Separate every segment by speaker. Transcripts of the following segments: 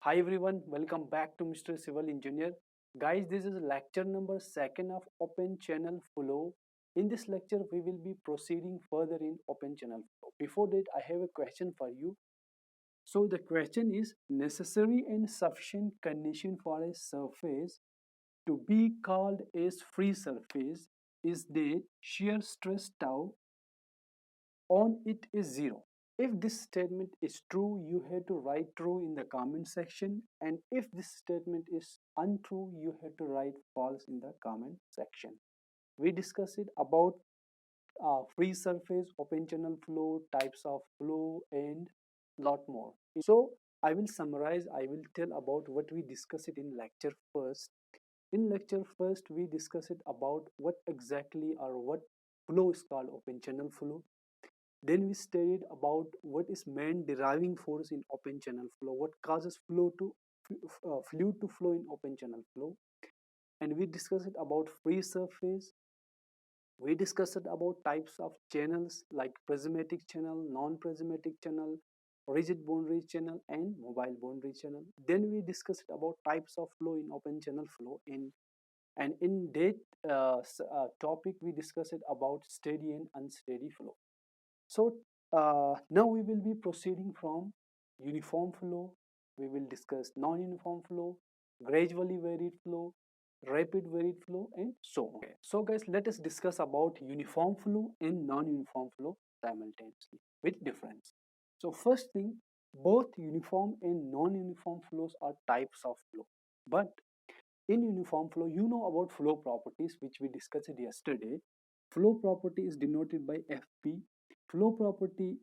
Speaker 1: Hi everyone, welcome back to Mr. Civil Engineer. Guys, this is lecture number 2 of Open Channel Flow. In this lecture, we will be proceeding further in Open Channel Flow. Before that, I have a question for you. So the question is, necessary and sufficient condition for a surface to be called as free surface is that shear stress tau on it is zero. If this statement is true, you have to write true in the comment section, and if this statement is untrue, you have to write false in the comment section. We discussed it about free surface, open channel flow, types of flow, and lot more. So I will summarize, I will tell about what we discussed it in lecture first. In lecture first, we discussed it about what exactly or what flow is called open channel flow. Then we studied about what is main deriving force in open channel flow, what causes fluid to flow in open channel flow, and we discussed about free surface. We discussed about types of channels like prismatic channel, non-prismatic channel, rigid boundary channel, and mobile boundary channel. Then we discussed about types of flow in open channel flow. And in that topic, we discussed about steady and unsteady flow. So now we will be proceeding from uniform flow. We will discuss non-uniform flow, gradually varied flow, rapid varied flow, and so on. Okay. So guys, let us discuss about uniform flow and non-uniform flow simultaneously with difference. So first thing, both uniform and non-uniform flows are types of flow. But in uniform flow, you know about flow properties which we discussed yesterday. Flow property is denoted by Fp. Flow property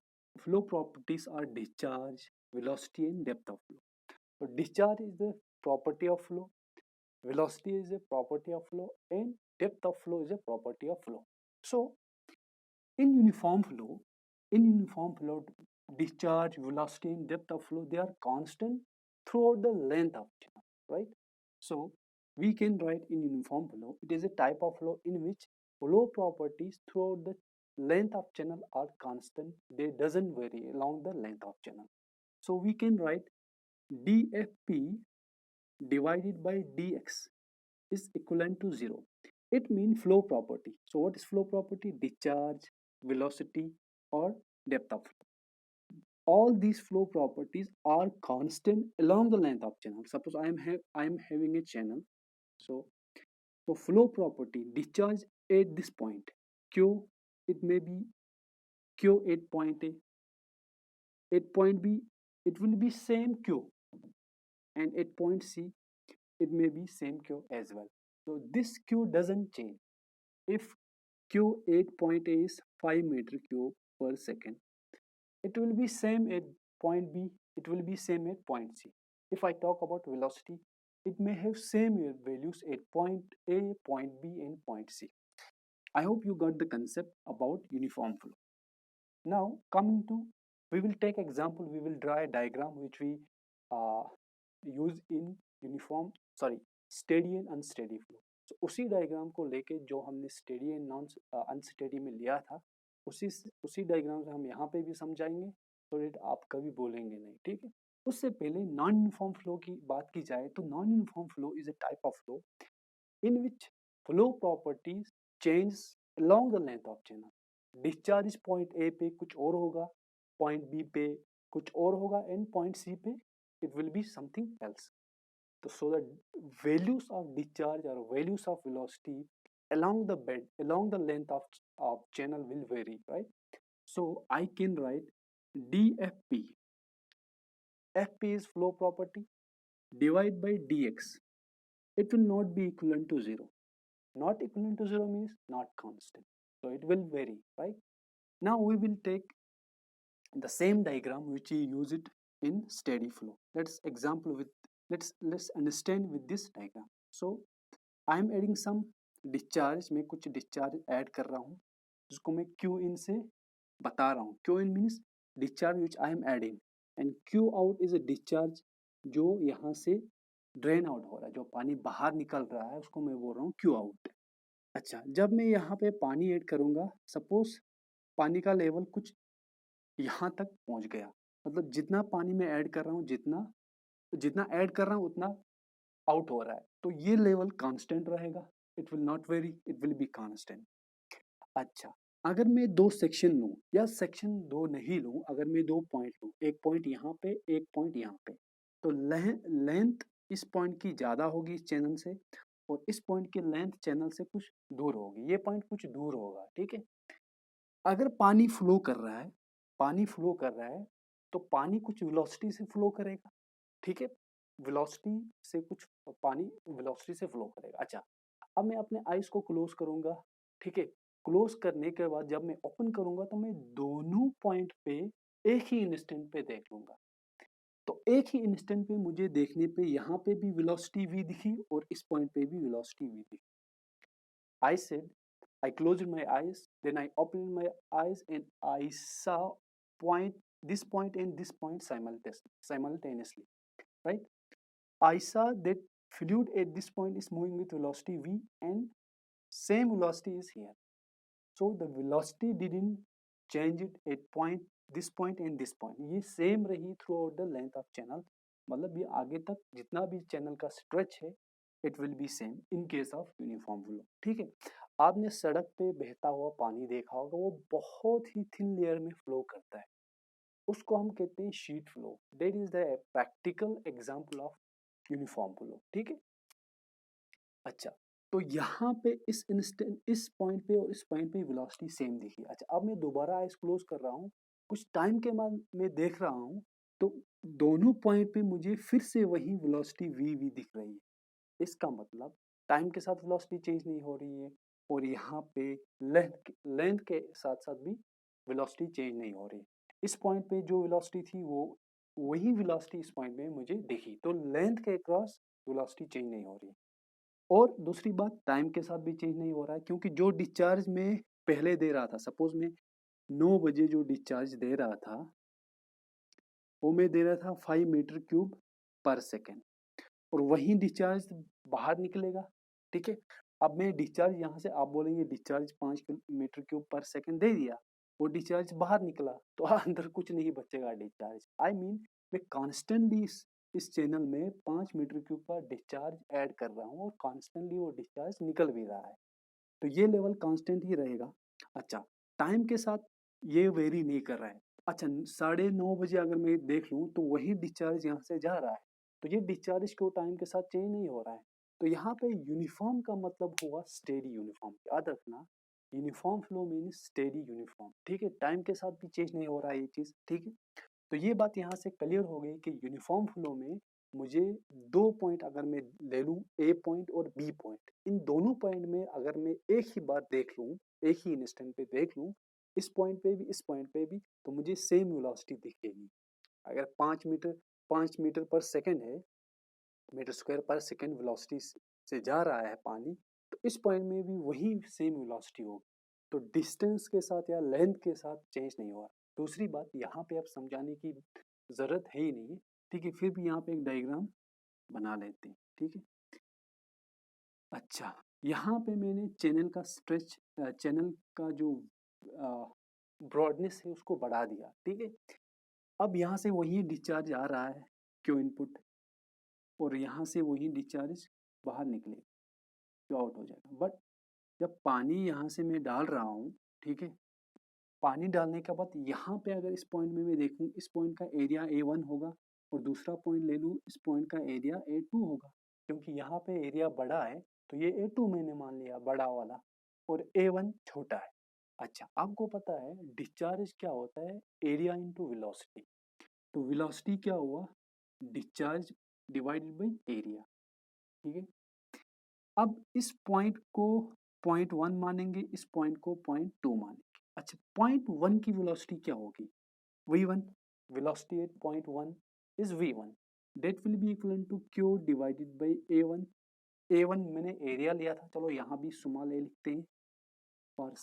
Speaker 1: flow properties are discharge, velocity, and depth of flow. So discharge is the property of flow, velocity is a property of flow, and depth of flow is a property of flow. So in uniform flow, discharge, velocity, and depth of flow, they are constant throughout the length of channel, right? So we can write in uniform flow, it is a type of flow in which flow properties throughout the length of channel are constant. They doesn't vary along the length of channel. So we can write dfp divided by dx is equivalent to 0. It means flow property. So what is flow property? Discharge, velocity, or depth of flow. All these flow properties are constant along the length of channel. Suppose I am having a channel. So flow property, discharge at this point q, it may be q at point a, at point b it will be same q, and at point c it may be same q as well. So this q doesn't change. If q at point a is 5 meter cube per second, it will be same at point b, it will be same at point c. If I talk about velocity, it may have same values at point a, point b, and point c. I hope you got the concept about uniform flow. Now coming to, we will take example, we will draw a diagram which we uh, use in uniform sorry steady and unsteady flow. तो उसी diagram को लेके जो हमने steady and non unsteady में लिया था, उसी डायग्राम से हम यहाँ पे भी समझाएंगे, तो डेट आप कभी बोलेंगे नहीं. ठीक है. उससे पहले नॉन यूनिफॉर्म फ्लो की बात की जाए तो non uniform flow is a type of flow in which flow properties change along the length of channel. Discharge point A पे कुछ और होगा, पॉइंट बी पे कुछ और होगा, एंड पॉइंट सी पे it will be something else. So the values of discharge or values of velocity along the length of channel will vary, right? So I can write dfp. Fp is flow property, divide by dx. It will not be equivalent to 0. Not equivalent to 0 means not constant, so it will vary, right? Now we will take the same diagram which we use it in steady flow. Let's understand with this diagram. So I am adding some discharge, मैं कुछ discharge add कर रहा हूँ जिसको मैं Q in से बता रहा हूँ. Q in means discharge which I am adding, and Q out is a discharge जो यहाँ से ड्रेन आउट हो रहा है, जो पानी बाहर निकल रहा है उसको मैं बोल रहा हूँ क्यू आउट. अच्छा, जब मैं यहाँ पे पानी ऐड करूँगा, सपोज पानी का लेवल कुछ यहाँ तक पहुँच गया, मतलब जितना पानी मैं ऐड कर रहा हूँ, जितना जितना ऐड कर रहा हूँ उतना आउट हो रहा है, तो ये लेवल कांस्टेंट रहेगा, it will not very, it will be constant. अच्छा, अगर मैं दो सेक्शन लूँ या सेक्शन दो नहीं लूँ, अगर मैं दो पॉइंट लूँ, एक पॉइंट यहाँ पे, एक पॉइंट यहाँ पे, तो लेंथ इस पॉइंट की ज़्यादा होगी इस चैनल से, और इस पॉइंट की लेंथ चैनल से कुछ दूर होगी, ये पॉइंट कुछ दूर होगा, ठीक है। अगर पानी फ्लो कर रहा है, पानी फ्लो कर रहा है, तो पानी कुछ वेलोसिटी से फ्लो करेगा, ठीक है, वेलोसिटी से कुछ पानी वेलोसिटी से फ्लो करेगा। अच्छा, अब मैं अपने आईज को क्लोज करूंगा, ठीक है, क्लोज करने के बाद जब मैं ओपन करूंगा तो मैं दोनों पॉइंट पे एक ही इंस्टेंट पे देख लूंगा। तो एक ही इंस्टेंट पे मुझे देखने पे यहाँ पे भी वेलोसिटी v दिखी और इस पॉइंट पे भी वेलोसिटी v दिखी। I said I closed my eyes, then I opened my eyes and I saw point this point and this point simultaneously, right? I saw that fluid at this point is moving with velocity v and same velocity is here. So the velocity didn't change it at point this point and this point. ये same रही throughout the length of channel. मतलब ये आगे तक जितना भी channel का stretch है it will be same in case of uniform flow, ठीक है। आपने सड़क पे बहता हुआ पानी देखा होगा, वो बहुत ही थिन लेयर में फ्लो करता है, उसको हम कहते हैं sheet flow. That is the practical example of uniform flow, ठीक है। अच्छा, तो यहाँ पे इस इंस्टेंट इस पॉइंट पे और इस पॉइंट पे वेलोसिटी सेम दिखी। अच्छा, अब मैं दोबारा आइज क्लोज कर रहा हूँ, कुछ टाइम के बाद मैं देख रहा हूँ, तो दोनों पॉइंट पे मुझे फिर से वही वेलोसिटी वी वी दिख रही है। इसका मतलब टाइम के साथ वेलोसिटी चेंज नहीं हो रही है, और यहाँ पे लेंथ के साथ साथ भी वेलोसिटी चेंज नहीं हो रही। इस पॉइंट पे जो वेलोसिटी थी वो वही वेलोसिटी इस पॉइंट में मुझे दिखी, तो लेंथ के क्रॉस वेलोसिटी चेंज नहीं हो रही। और दूसरी बात, टाइम के साथ भी चेंज नहीं हो रहा है, क्योंकि जो डिस्चार्ज में पहले दे रहा था, सपोज मैं 9 बजे जो डिस्चार्ज दे रहा था वो मैं दे रहा था 5 मीटर क्यूब पर सेकेंड, और वही डिस्चार्ज बाहर निकलेगा, ठीक है। अब मैं डिस्चार्ज यहाँ से, आप बोलेंगे डिस्चार्ज 5 मीटर क्यूब पर सेकेंड दे दिया, वो डिस्चार्ज बाहर निकला, तो अंदर कुछ नहीं बचेगा डिस्चार्ज। आई मीन मैं कॉन्स्टेंटली इस चैनल में 5 मीटर क्यूब का डिस्चार्ज ऐड कर रहा हूँ और कॉन्स्टेंटली वो डिस्चार्ज निकल भी रहा है, तो ये लेवल कांस्टेंट ही रहेगा। अच्छा, टाइम के साथ ये वेरी नहीं कर रहा है। अच्छा, 9:30 बजे अगर मैं देख लूँ तो वही डिस्चार्ज यहाँ से जा रहा है, तो ये डिस्चार्ज क्यों टाइम के साथ चेंज नहीं हो रहा है। तो यहाँ पे यूनिफॉर्म का मतलब हुआ स्टेडी यूनिफॉर्म, याद रखना, uniform flow means steady uniform, ठीक है। टाइम के साथ भी चेंज नहीं हो रहा है ये चीज़, ठीक है। तो ये बात यहाँ से क्लियर हो गई कि यूनिफॉर्म फ्लो में मुझे दो पॉइंट अगर मैं ले लूँ, ए पॉइंट और बी पॉइंट, इन दोनों पॉइंट में अगर मैं एक ही बार देख लूँ, एक ही इंस्टेंट पे देख लूँ, इस पॉइंट पे भी इस पॉइंट पे भी, तो मुझे सेम वेलोसिटी दिखेगी। अगर 5 मीटर पर सेकेंड है, मीटर स्क्वायर पर सेकेंड वेलोसिटी से जा रहा है पानी, तो इस पॉइंट में भी वही सेम वेलोसिटी होगी, तो डिस्टेंस के साथ या लेंथ के साथ चेंज नहीं हुआ। दूसरी बात यहाँ पे आप समझाने की ज़रूरत है ही नहीं, ठीक है, फिर भी यहाँ पे एक डायग्राम बना लेते हैं, ठीक है। अच्छा, यहाँ पे मैंने चैनल का स्ट्रेच, चैनल का जो ब्रॉडनेस है उसको बढ़ा दिया, ठीक है। अब यहाँ से वही डिस्चार्ज आ रहा है, क्यू इनपुट, और यहाँ से वही डिस्चार्ज बाहर निकले, क्यू आउट हो जाएगा। बट जब पानी यहाँ से मैं डाल रहा हूँ, ठीक है, पानी डालने के बाद यहाँ पे अगर इस पॉइंट में मैं देखूँ, इस पॉइंट का एरिया A1 होगा, और दूसरा पॉइंट ले लूँ, इस पॉइंट का एरिया A2 होगा, क्योंकि यहाँ पे एरिया बड़ा है तो ये A2 मैंने मान लिया बड़ा वाला, और A1 छोटा है। अच्छा, आपको पता है डिस्चार्ज क्या होता है, एरिया इंटू वेलोसिटी, तो वेलोसिटी क्या हुआ, डिस्चार्ज डिवाइडेड बाई एरिया, ठीक है। अब इस पॉइंट को पॉइंट 1 मानेंगे, इस पॉइंट को पॉइंट 2 मानेंगे। अच्छा, पॉइंट 1 की वेलोसिटी क्या होगी, v1, velocity at point 1 is v1, that will be equivalent to q divided by a1। a1 मैंने एरिया लिया था, चलो यहाँ भी स्मॉल ए लिखते हैं फॉर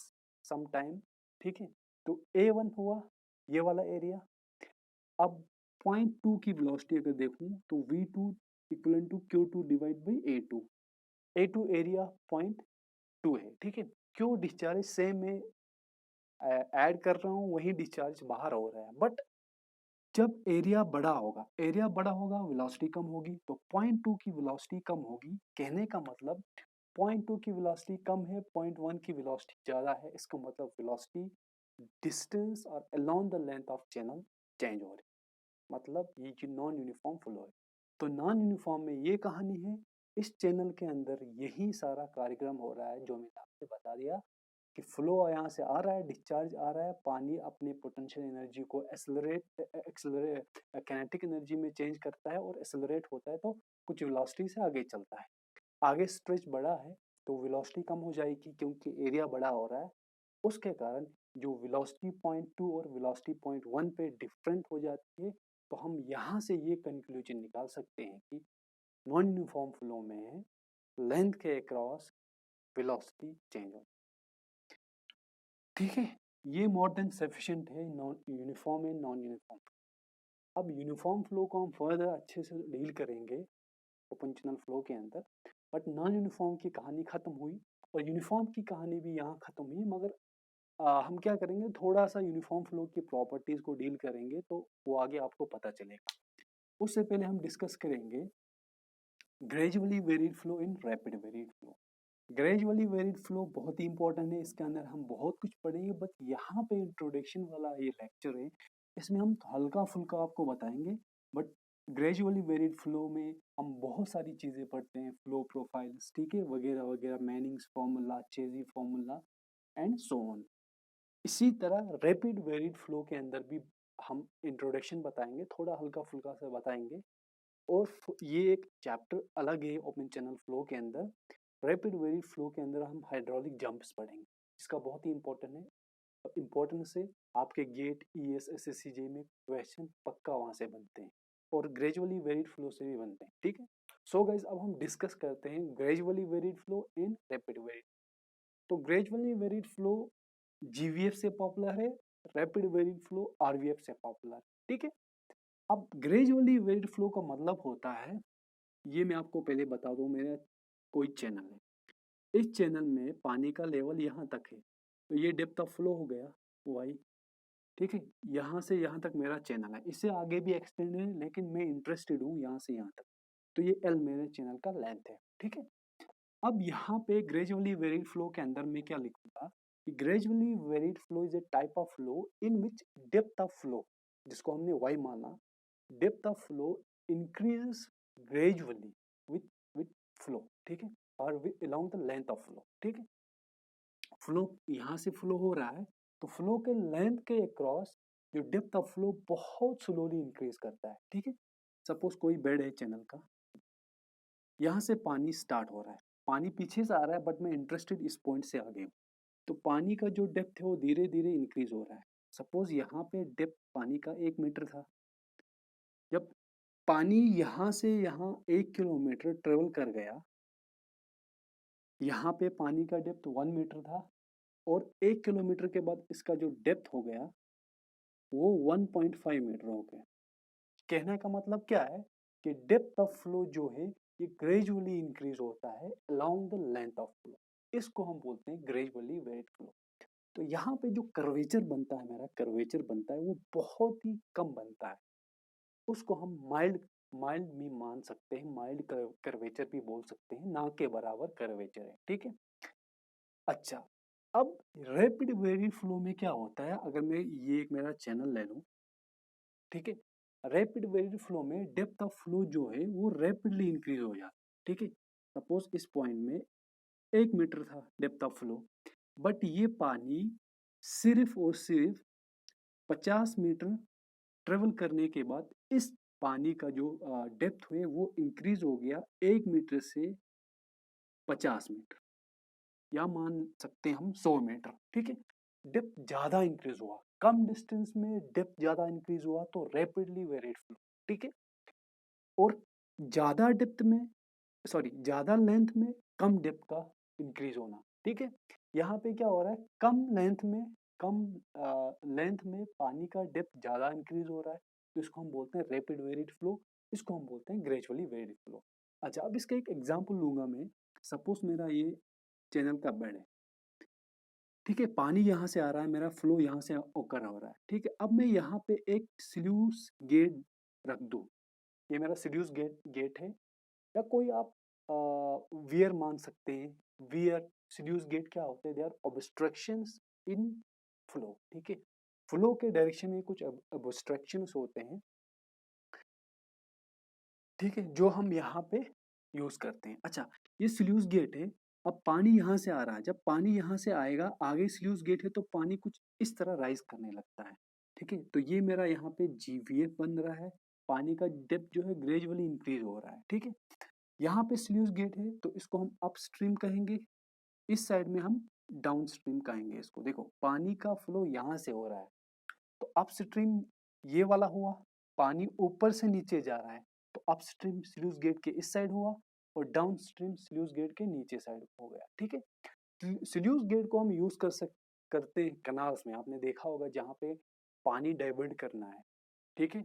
Speaker 1: सम टाइम, ठीक है। तो a1 हुआ ये वाला एरिया। अब पॉइंट 2 की वेलोसिटी अगर देखूँ तो v2 equivalent to q2 divide by a2। a2 area point 2 है, ठीक है। क्यों डिस्चार्ज सेम में ऐड कर रहा हूँ, वही डिस्चार्ज बाहर हो रहा है, बट जब एरिया बड़ा होगा वेलोसिटी कम होगी, तो पॉइंट टू की वेलोसिटी कम होगी। कहने का मतलब पॉइंट टू की वेलोसिटी कम है, पॉइंट वन की वेलोसिटी ज़्यादा है, इसका मतलब वेलोसिटी डिस्टेंस और along the length of channel change हो रही है। मतलब ये जो नॉन यूनिफॉर्म फ्लो है, तो नॉन यूनिफॉर्म में ये कहानी है। इस चैनल के अंदर यही सारा कार्यक्रम हो रहा है जो मैंने आपसे बता दिया कि फ्लो यहाँ से आ रहा है, डिस्चार्ज आ रहा है, पानी अपने पोटेंशियल एनर्जी को एक्सेलरेट काइनेटिक एनर्जी में चेंज करता है और एक्सेलरेट होता है, तो कुछ वेलोसिटी से आगे चलता है। आगे स्ट्रेच बड़ा है तो वेलोसिटी कम हो जाएगी क्योंकि एरिया बड़ा हो रहा है। उसके कारण जो वेलोसिटी पॉइंट टू और वेलोसिटी पॉइंट वन पे डिफरेंट हो जाती है। तो हम यहाँ से ये कंक्लूजन निकाल सकते हैं कि नॉन यूनिफॉर्म फ्लो में लेंथ के अक्रॉस वेलोसिटी चेंज हो। ठीक है, ये मोर देन सफिशिएंट है non uniform and non uniform. अब यूनिफॉर्म फ्लो को हम फर्दर अच्छे से डील करेंगे ओपन चैनल फ्लो के अंदर। बट नॉन यूनिफॉर्म की कहानी खत्म हुई और यूनिफॉर्म की कहानी भी यहाँ खत्म हुई, मगर हम क्या करेंगे, थोड़ा सा यूनिफॉर्म फ्लो की प्रॉपर्टीज को डील करेंगे तो वो आगे आपको पता चलेगा। उससे पहले हम डिस्कस करेंगे gradually varied flow in rapid varied flow. Gradually varied flow बहुत ही इंपॉर्टेंट है, इसके अंदर हम बहुत कुछ पढ़ेंगे, बट यहाँ पे इंट्रोडक्शन वाला ये लेक्चर है, इसमें हम हल्का फुल्का आपको बताएंगे। बट ग्रेजुअली वेरिड फ्लो में हम बहुत सारी चीज़ें पढ़ते हैं, फ्लो प्रोफाइल्स, ठीक है, वगैरह वगैरह, Manning's formula, चेजी formula and so on. इसी तरह रैपिड वेरिड फ्लो के अंदर भी हम इंट्रोडक्शन बताएंगे, थोड़ा हल्का फुल्का से बताएंगे। और ये एक चैप्टर अलग है ओपन चैनल फ्लो के अंदर। रैपिड वेरिड फ्लो के अंदर हम हाइड्रोलिक जंप्स पढ़ेंगे, इसका बहुत ही इंपॉर्टेंट है। इंपॉर्टेंट से आपके गेट ईएस एसएससीजे में क्वेश्चन पक्का वहां से बनते हैं और ग्रेजुअली वेरिड फ्लो से भी बनते हैं। ठीक है, सो गाइस अब हम डिस्कस करते हैं gradually varied flow in rapid varied. तो ग्रेजुअली वेरिड फ्लो जीवीएफ से पॉपुलर है, रैपिड वेरिड फ्लो आरवीएफ से पॉपुलर है। ठीक है, अब ग्रेजुअली वेरिड फ्लो का मतलब होता है, ये मैं आपको पहले बता दूं, मेरा कोई चैनल है, इस चैनल में पानी का लेवल यहाँ तक है, तो ये डेप्थ ऑफ फ्लो हो गया वाई। ठीक है, यहाँ से यहाँ तक मेरा चैनल है, इससे आगे भी एक्सटेंड है लेकिन मैं इंटरेस्टेड हूँ यहाँ से यहाँ तक, तो ये एल मेरे चैनल का लेंथ है। ठीक है, अब यहाँ पे ग्रेजुअली वेरिड फ्लो के अंदर मैं क्या लिखूंगा कि gradually varied flow is a type of flow in which depth of flow, जिसको हमने वाई माना, depth of flow increases gradually with with flow. ठीक है, और along the length of flow. ठीक है, फ्लो यहाँ से फ्लो हो रहा है तो फ्लो के लेंथ के अक्रॉस जो डेप्थ ऑफ फ्लो बहुत स्लोली इंक्रीज करता है। ठीक है, सपोज कोई बेड है चैनल का, यहाँ से पानी स्टार्ट हो रहा है, पानी पीछे से आ रहा है बट मैं इंटरेस्टेड इस पॉइंट से आगे हूँ, तो पानी का जो डेप्थ है वो धीरे धीरे इंक्रीज हो रहा है। सपोज यहाँ पे डेप्थ पानी का 1 मीटर था, जब पानी यहाँ से यहाँ 1 किलोमीटर ट्रेवल कर गया, यहाँ पे पानी का डेप्थ 1 मीटर था और 1 किलोमीटर के बाद इसका जो डेप्थ हो गया वो 1.5 मीटर हो गया। कहने का मतलब क्या है कि डेप्थ ऑफ फ्लो जो है ये ग्रेजुअली इंक्रीज होता है along the length of flow, इसको हम बोलते हैं ग्रेजुअली वेरिड फ्लो। तो यहाँ पे जो कर्वेचर बनता है, मेरा कर्वेचर बनता है वो बहुत ही कम बनता है, उसको हम माइल्ड माइल्ड भी मान सकते हैं, माइल्ड कर्वेचर भी बोल सकते हैं, ना के बराबर कर्वेचर है। ठीक है, अच्छा, अब रैपिड वेरिड फ्लो में क्या होता है, अगर मैं ये एक मेरा चैनल ले लूं, ठीक है, रैपिड वेरिड फ्लो में डेप्थ ऑफ फ्लो जो है वो रैपिडली इंक्रीज हो जाता है। ठीक है, सपोज इस पॉइंट में 1 मीटर था डेप्थ ऑफ फ्लो, बट ये पानी सिर्फ और सिर्फ 50 मीटर ट्रेवल करने के बाद इस पानी का जो डेप्थ है वो इंक्रीज हो गया 1 मीटर से 50 मीटर, या मान सकते हैं हम 100 मीटर। ठीक है, डेप्थ ज्यादा इंक्रीज हुआ, कम डिस्टेंस में डेप्थ ज्यादा इंक्रीज हुआ तो रैपिडली वेरिड फ्लो। ठीक है, और ज्यादा डेप्थ में, सॉरी ज्यादा लेंथ में कम डेप्थ का इंक्रीज होना। ठीक है, यहाँ पे क्या हो रहा है, कम लेंथ में पानी का डेप्थ ज्यादा इंक्रीज हो रहा है, तो इसको हम बोलते हैं रैपिड वेरिड फ्लो, इसको हम बोलते हैं ग्रेजुअली वेरिड फ्लो। अच्छा, अब इसका एक एग्जांपल लूंगा मैं, सपोज मेरा ये चैनल का बेड है, ठीक है, पानी यहाँ से आ रहा है, मेरा फ्लो यहाँ से ओकर हो रहा है। ठीक है, अब मैं यहाँ पे एक स्लूस गेट रख दूँ, ये मेरा स्लूस गेट गेट है, या कोई आप वियर मान सकते हैं। वियर स्लूस गेट क्या होते हैं? They are obstructions in flow. ठीक है, फ्लो के डायरेक्शन में कुछ ऑब्स्ट्रक्शंस होते हैं, ठीक है, जो हम यहाँ पे यूज करते हैं। अच्छा, ये स्लूस गेट है, अब पानी यहाँ से आ रहा है, जब पानी यहाँ से आएगा, आगे स्लूस गेट है तो पानी कुछ इस तरह राइज करने लगता है। ठीक है, तो ये मेरा यहाँ पे जीवीएफ बन रहा है, पानी का डेप्थ जो है ग्रेजुअली इंक्रीज हो रहा है। ठीक है, यहाँ पे स्लूस गेट है तो इसको हम अपस्ट्रीम कहेंगे, इस साइड में हम डाउन स्ट्रीम कहेंगे इसको। देखो, पानी का फ्लो यहाँ से हो रहा है तो अपस्ट्रीम ये वाला हुआ, पानी ऊपर से नीचे जा रहा है तो अपस्ट्रीम स्लूस गेट के इस साइड हुआ, और डाउन स्ट्रीम स्लूस गेट के नीचे साइड हो गया। ठीक है, स्लूस गेट को हम यूज करते हैं कनाल्स में, आपने देखा होगा जहाँ पे पानी डाइवर्ट करना है। ठीक है,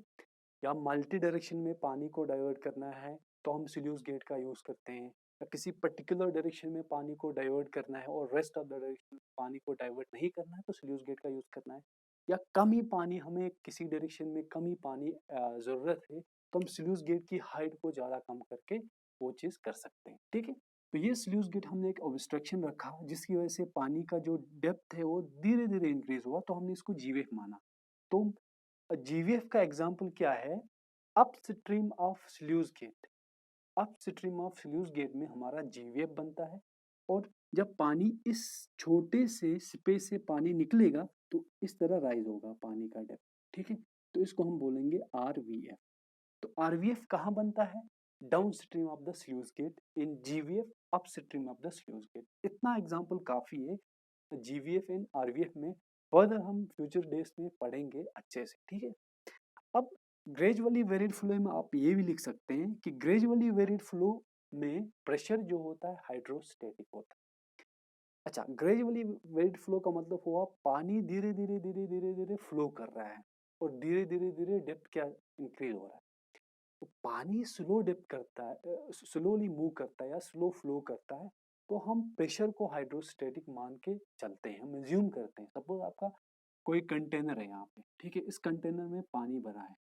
Speaker 1: या मल्टी डायरेक्शन में पानी को डाइवर्ट करना है तो हम स्लूस गेट का यूज करते हैं, या किसी पर्टिकुलर डायरेक्शन में पानी को डाइवर्ट करना है और रेस्ट ऑफ द डायरेक्शन में पानी को डाइवर्ट नहीं करना है तो स्लूस गेट का यूज करना है। या कम ही पानी, हमें किसी डायरेक्शन में कम ही पानी जरूरत है तो हम स्लूस गेट की हाइट को ज़्यादा कम करके वो चीज़ कर सकते हैं। ठीक है, तो ये स्लूस गेट हमने एक ऑब्स्ट्रक्शन रखा जिसकी वजह से पानी का जो डेप्थ है वो धीरे धीरे इंक्रीज हुआ, तो हमने इसको जीवेफ माना। तो जीवीएफ का एग्जाम्पल क्या है? Upstream of sluice gate, upstream of sluice gate में हमारा जीवीएफ बनता है, और जब पानी इस छोटे से स्पेस से पानी निकलेगा तो इस तरह राइज होगा पानी का डेप्थ। ठीक है, तो इसको हम बोलेंगे आरवीएफ। तो आरवीएफ कहाँ बनता है? Downstream of the sluice gate, in GVF upstream of the sluice gate. इतना एग्जाम्पल काफी है जीवीएफ एंड आरवीएफ में, फर्दर हम फ्यूचर डेज में पढ़ेंगे अच्छे से। ठीक है, अब ग्रेजुअली वेरिड फ्लो में आप ये भी लिख सकते हैं कि ग्रेजुअली वेरिड फ्लो में प्रेशर जो होता है हाइड्रोस्टेटिक होता है। अच्छा, ग्रेजुअली वेरिड फ्लो का मतलब हुआ पानी धीरे धीरे धीरे धीरे धीरे फ्लो कर रहा है और धीरे धीरे धीरे डेप्थ क्या इंक्रीज हो रहा है। तो पानी स्लो डेप्थ करता है, स्लोली मूव करता है या स्लो फ्लो करता है, तो हम प्रेशर को हाइड्रोस्टेटिक मान के चलते हैं, हम एज्यूम करते हैं। सपोज आपका कोई कंटेनर है यहाँ पे, ठीक है, इस कंटेनर में पानी भरा है।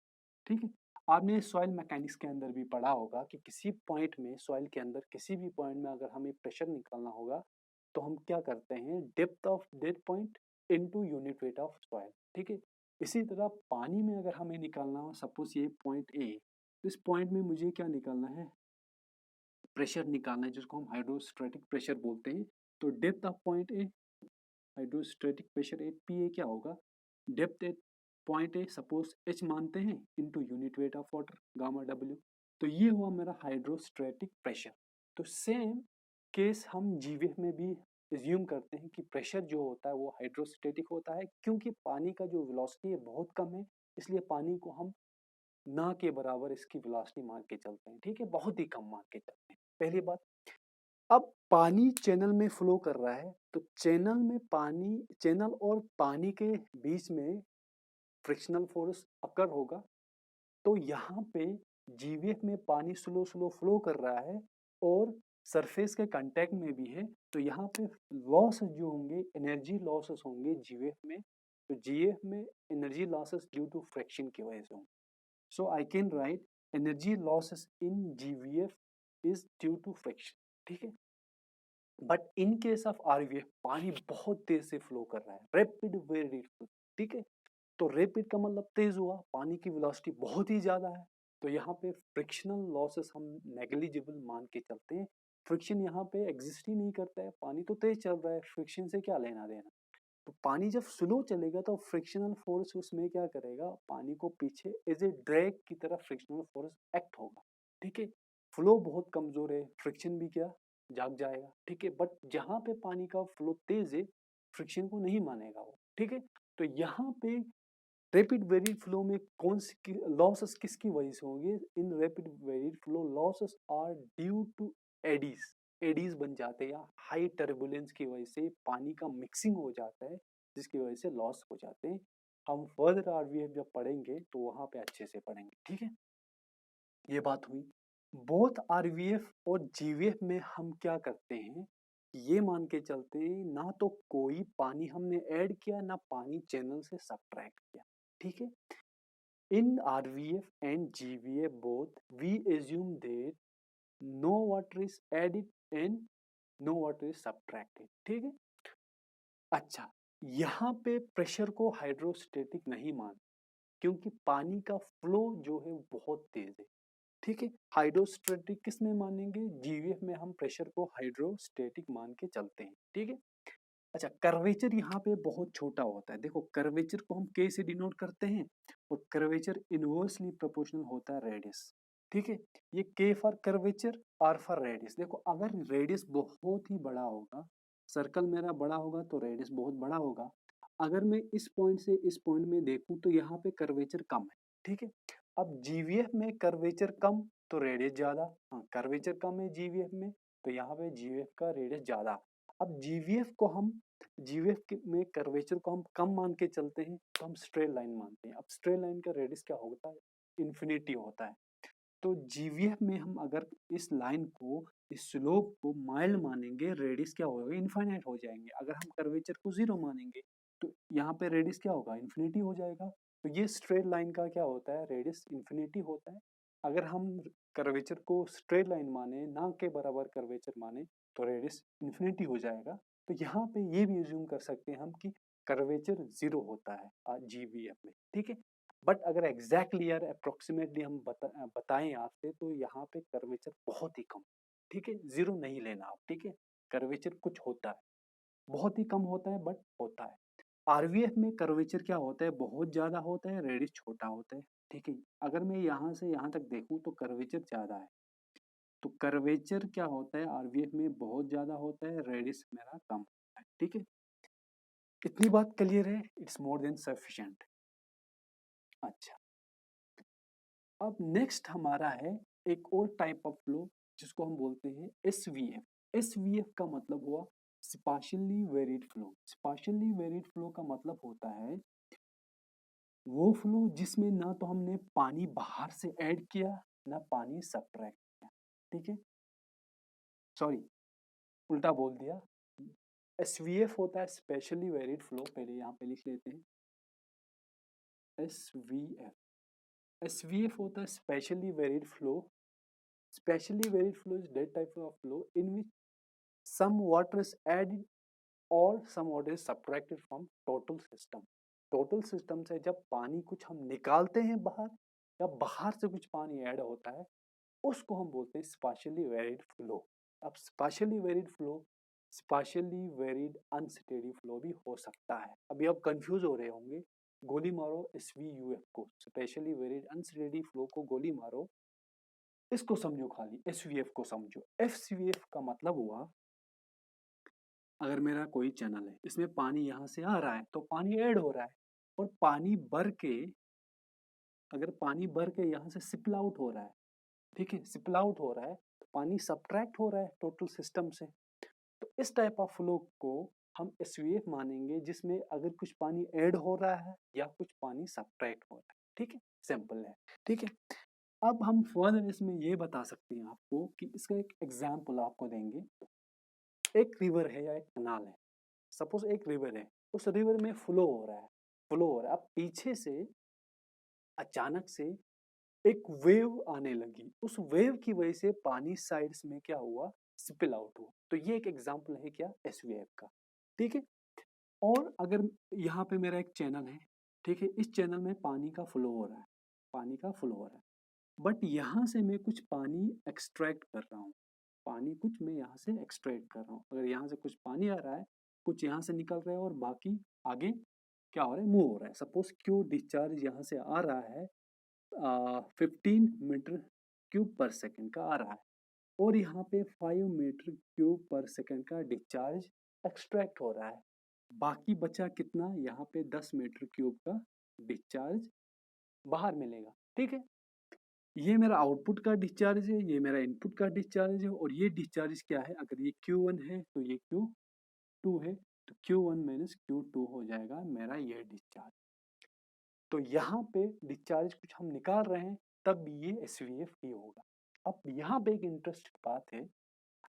Speaker 1: ठीक है, आपने सॉइल मैकेनिक्स के अंदर भी पढ़ा होगा कि किसी पॉइंट में, सॉइल के अंदर किसी भी पॉइंट में अगर हमें प्रेशर निकालना होगा तो हम क्या करते हैं? Depth of that point into unit weight of soil. ठीक है, इसी तरह पानी में अगर हमें निकालना हो, सपोज ये पॉइंट ए, इस पॉइंट में मुझे क्या निकालना है? प्रेशर निकालना है, जिसको हम हाइड्रोस्टैटिक प्रेशर बोलते हैं। तो depth of point A, hydrostatic pressure at P A क्या होगा? Depth at point A suppose H मानते हैं into unit weight of water gamma W. तो ये हुआ मेरा हाइड्रोस्टैटिक प्रेशर। तो सेम केस हम जीवीएफ में भी एज्यूम करते हैं कि प्रेशर जो होता है वो हाइड्रोस्टैटिक होता है, क्योंकि पानी का जो वेलोसिटी है बहुत कम है, इसलिए पानी को हम ना के बराबर इसकी वेलोसिटी मान के चलते हैं। ठीक है, बहुत ही कम मान के चलते हैं, पहली बात। अब पानी चैनल में फ्लो कर रहा है तो चैनल में पानी, चैनल और पानी के बीच में फ्रिक्शनल फोर्स अकर होगा। तो यहाँ पे जीवीएफ में पानी स्लो स्लो फ्लो कर रहा है और सरफेस के कांटेक्ट में भी है, तो यहाँ पे लॉस जो होंगे, एनर्जी लॉसेस होंगे जीवीएफ में। तो जीवीएफ में energy losses due to friction की वजह से होंगे। So I can write energy losses in GVF is due to friction. ठीक है, but in case of RVF पानी बहुत तेज से फ्लो कर रहा है, रैपिड वेरी फ्लो। ठीक है, तो रैपिड का मतलब तेज हुआ, पानी की वेलोसिटी बहुत ही ज्यादा है, तो यहाँ पे फ्रिक्शनल लॉसेस हम नेग्लिजिबल मान के चलते हैं। फ्रिक्शन यहाँ पे एग्जिस्ट ही नहीं करता है, पानी तो तेज चल रहा है, फ्रिक्शन से क्या लेना देना। तो पानी जब स्लो चलेगा तो फ्रिक्शनल फोर्स उसमें क्या करेगा? पानी को पीछे एज ए ड्रैग की तरह फ्रिक्शनल फोर्स एक्ट होगा। ठीक है, फ्लो बहुत कमजोर है, फ्रिक्शन भी क्या जाग जाएगा। ठीक है, बट जहां पे पानी का फ्लो तेज है, फ्रिक्शन को नहीं मानेगा वो। ठीक है, तो यहाँ पे रैपिड वेरिड फ्लो में कौन सी लॉसेस किसकी वजह से होंगे? In rapid varied flow losses are due to eddies, eddies बन जाते हैं, या हाई टर्बुलेंस की वजह से पानी का मिक्सिंग हो जाता है, जिसकी वजह से लॉस हो जाते हैं। हम फर्दर आरवीएफ जब पढ़ेंगे तो वहां पे अच्छे से पढ़ेंगे। ठीक है, ये बात हुई। बोथ आरवीएफ और जीवीएफ में हम क्या करते हैं ये मान के चलते हैं ना तो कोई पानी हमने ऐड किया ना पानी चैनल से सब्ट्रैक्ट किया, ठीक है। In RVF and GVF both we assume that no water is added and no water is subtracted, ठीक है। अच्छा, यहाँ पे प्रेशर को हाइड्रोस्टेटिक नहीं मान, क्योंकि पानी का फ्लो जो है बहुत तेज है, ठीक है। हाइड्रोस्टेटिक किस में मानेंगे, GVF में हम प्रेशर को हाइड्रोस्टेटिक मान के चलते हैं, ठीक है। अच्छा, कर्वेचर यहाँ पे बहुत छोटा होता है। देखो कर्वेचर को हम K से डिनोट करते हैं और कर्वेचर इनवर्सली प्रोपोर्शनल होता है रेडियस, ठीक है। ये K for curvature, R for radius. देखो अगर रेडियस बहुत ही बड़ा होगा, सर्कल मेरा बड़ा होगा तो रेडियस बहुत बड़ा होगा। अगर मैं इस पॉइंट से इस पॉइंट में देखूं तो यहाँ पे कर्वेचर कम है, ठीक है। अब GVF में कर्वेचर कम तो रेडियस ज्यादा, हाँ कर्वेचर कम है GVF में तो यहाँ पे GVF का रेडियस ज्यादा। अब GVF में कर्वेचर को हम कम मान के चलते हैं तो हम स्ट्रेट लाइन मानते हैं। अब स्ट्रेट लाइन का रेडियस क्या होता है, इन्फिनिटी होता है। तो GVF में हम अगर इस लाइन को, इस स्लोप को माइल्ड मानेंगे, रेडियस क्या होगा, इनफाइनाइट हो जाएंगे। अगर हम कर्वेचर को 0 मानेंगे तो यहाँ पे रेडियस क्या होगा, इन्फिनिटी हो जाएगा। तो ये स्ट्रेट लाइन का क्या होता है, रेडियस इन्फिनिटी होता है। अगर हम कर्वेचर को स्ट्रेट लाइन माने, ना के बराबर कर्वेचर माने, तो रेडियस इन्फिनिटी हो जाएगा। तो यहाँ पे ये भी एज्यूम कर सकते हैं हम कि कर्वेचर 0 होता है GVF में, ठीक है। बट अगर एग्जैक्टली यार अप्रोक्सीमेटली हम बताएं आपसे तो यहाँ पे कर्वेचर बहुत ही कम, ठीक है। 0 नहीं लेना आप, ठीक है। कर्वेचर कुछ होता है, बहुत ही कम होता है बट होता है। RVF में कर्वेचर क्या होता है, बहुत ज्यादा होता है, रेडियस छोटा होता है, ठीक है। अगर मैं यहाँ से यहाँ तक देखूं तो कर्वेचर ज्यादा है, तो कर्वेचर क्या होता है RVF में बहुत ज्यादा होता है, रेडियस मेरा कम होता है, ठीक है। इतनी बात क्लियर है, इट्स मोर देन सफिशिएंट। अच्छा, अब नेक्स्ट हमारा है एक और टाइप ऑफ फ्लो जिसको हम बोलते हैं SVF। SVF का मतलब हुआ स्पार्शियली varied flow. Spatially varied flow का मतलब होता है वो फ्लो जिसमें ना तो हमने पानी बाहर से ऐड किया ना पानी सब्ट्रैक्ट किया, ठीक है। सॉरी, उल्टा बोल दिया। SVF होता है स्पेशली वेरिड फ्लो, पहले यहाँ पे लिख लेते हैं SVF। SVF होता है specially varied flow. Specially varied flow is that type of flow in which some water is added or some water is subtracted from total system. Total system से जब पानी कुछ हम निकालते हैं बाहर या बाहर से कुछ पानी ऐड होता है उसको हम बोलते हैं स्पार्शियली वेरिड फ्लो। अब spatially varied flow spatially varied unsteady flow भी हो सकता है। अभी आप कंफ्यूज हो रहे होंगे, गोली मारो SVUF को, स्पेशली वेरिड अनस्टेडी फ्लो को गोली मारो, इसको समझो, खाली SVF को समझो। SVF का मतलब हुआ अगर मेरा कोई चैनल है, इसमें पानी यहाँ से आ रहा है तो पानी ऐड हो रहा है, और पानी भर के, अगर पानी भर के यहाँ से सिपल आउट हो रहा है, ठीक है, सिपल आउट हो रहा है तो पानी सब्ट्रैक्ट हो रहा है टोटल सिस्टम से। तो इस टाइप ऑफ फ्लो को हम SVF मानेंगे जिसमें अगर कुछ पानी ऐड हो रहा है या कुछ पानी सब्ट्रैक्ट हो रहा है, ठीक है, सिंपल है, ठीक है। अब हम फर्दर इसमें ये बता सकते हैं आपको कि इसका एक एग्जाम्पल आपको देंगे। एक रिवर है या एक कनाल है, सपोज एक रिवर है, उस रिवर में फ्लो हो रहा है। अब पीछे से अचानक से एक वेव आने लगी, उस वेव की वजह से पानी साइड्स में क्या हुआ, स्पिल आउट हुआ। तो ये एक एग्जाम्पल है क्या, SVF का, ठीक है। और अगर यहाँ पे मेरा एक चैनल है, ठीक है, इस चैनल में पानी का फ्लो हो रहा है, पानी का फ्लो हो रहा है, बट यहाँ से मैं कुछ पानी एक्सट्रैक्ट कर रहा हूँ, पानी कुछ मैं यहाँ से एक्सट्रैक्ट कर रहा हूँ। अगर यहाँ से कुछ पानी आ रहा है, कुछ यहाँ से निकल रहा है और बाकी आगे क्या हो रहा है, मूव हो रहा है। सपोज क्यू डिस्चार्ज यहाँ से आ रहा है 15 मीटर क्यूब पर सेकेंड का आ रहा है, और यहाँ पे 5 मीटर क्यूब पर सेकेंड का डिस्चार्ज एक्सट्रैक्ट हो रहा है। बाकी बचा कितना, यहाँ पे 10 मीटर क्यूब का डिस्चार्ज बाहर मिलेगा, ठीक है। ये मेरा आउटपुट का डिस्चार्ज है, ये मेरा इनपुट का डिस्चार्ज है, और ये डिस्चार्ज क्या है, अगर ये Q1 है तो ये Q2 है, तो Q1 माइनस Q2 हो जाएगा मेरा ये डिस्चार्ज। तो यहाँ पे डिस्चार्ज कुछ हम निकाल रहे हैं तब ये SVF ही होगा। अब यहाँ पे एक इंटरेस्टिंग बात है,